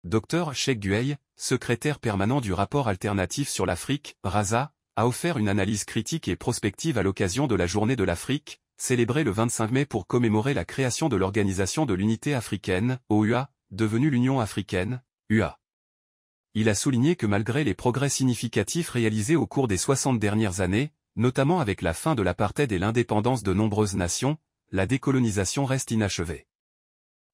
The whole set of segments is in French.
Dr Cheikh Gueye, secrétaire permanent du rapport alternatif sur l'Afrique, RASA, a offert une analyse critique et prospective à l'occasion de la Journée de l'Afrique, célébrée le 25 mai pour commémorer la création de l'Organisation de l'Unité africaine, OUA, devenue l'Union africaine, UA. Il a souligné que malgré les progrès significatifs réalisés au cours des 60 dernières années, notamment avec la fin de l'apartheid et l'indépendance de nombreuses nations, la décolonisation reste inachevée.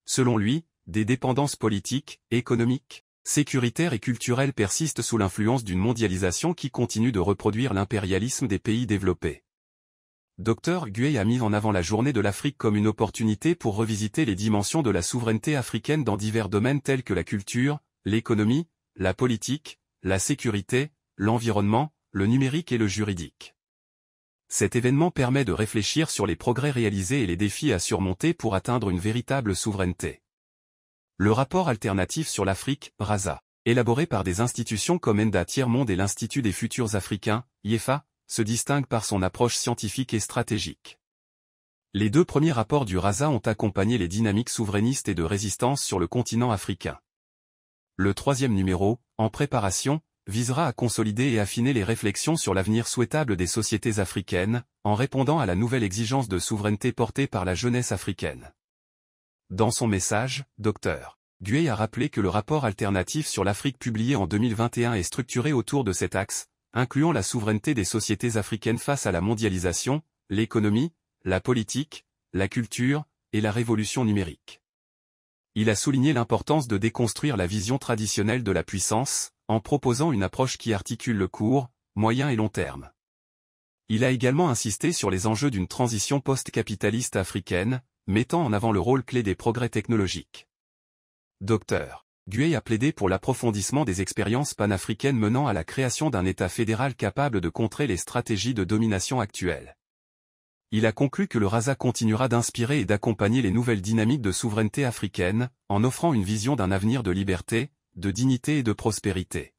Selon lui, des dépendances politiques, économiques, sécuritaires et culturelles persistent sous l'influence d'une mondialisation qui continue de reproduire l'impérialisme des pays développés. Dr Gueye a mis en avant la Journée de l'Afrique comme une opportunité pour revisiter les dimensions de la souveraineté africaine dans divers domaines tels que la culture, l'économie, la politique, la sécurité, l'environnement, le numérique et le juridique. Cet événement permet de réfléchir sur les progrès réalisés et les défis à surmonter pour atteindre une véritable souveraineté. Le rapport alternatif sur l'Afrique, RASA, élaboré par des institutions comme ENDA Tiers-Monde et l'Institut des futurs africains, IEFA, se distingue par son approche scientifique et stratégique. Les deux premiers rapports du RASA ont accompagné les dynamiques souverainistes et de résistance sur le continent africain. Le troisième numéro, en préparation, visera à consolider et affiner les réflexions sur l'avenir souhaitable des sociétés africaines, en répondant à la nouvelle exigence de souveraineté portée par la jeunesse africaine. Dans son message, Dr Gueye a rappelé que le rapport alternatif sur l'Afrique publié en 2021 est structuré autour de cet axe, incluant la souveraineté des sociétés africaines face à la mondialisation, l'économie, la politique, la culture, et la révolution numérique. Il a souligné l'importance de déconstruire la vision traditionnelle de la puissance, en proposant une approche qui articule le court, moyen et long terme. Il a également insisté sur les enjeux d'une transition post-capitaliste africaine, mettant en avant le rôle clé des progrès technologiques. Dr Gueye a plaidé pour l'approfondissement des expériences panafricaines menant à la création d'un État fédéral capable de contrer les stratégies de domination actuelles. Il a conclu que le RASA continuera d'inspirer et d'accompagner les nouvelles dynamiques de souveraineté africaine, en offrant une vision d'un avenir de liberté, de dignité et de prospérité.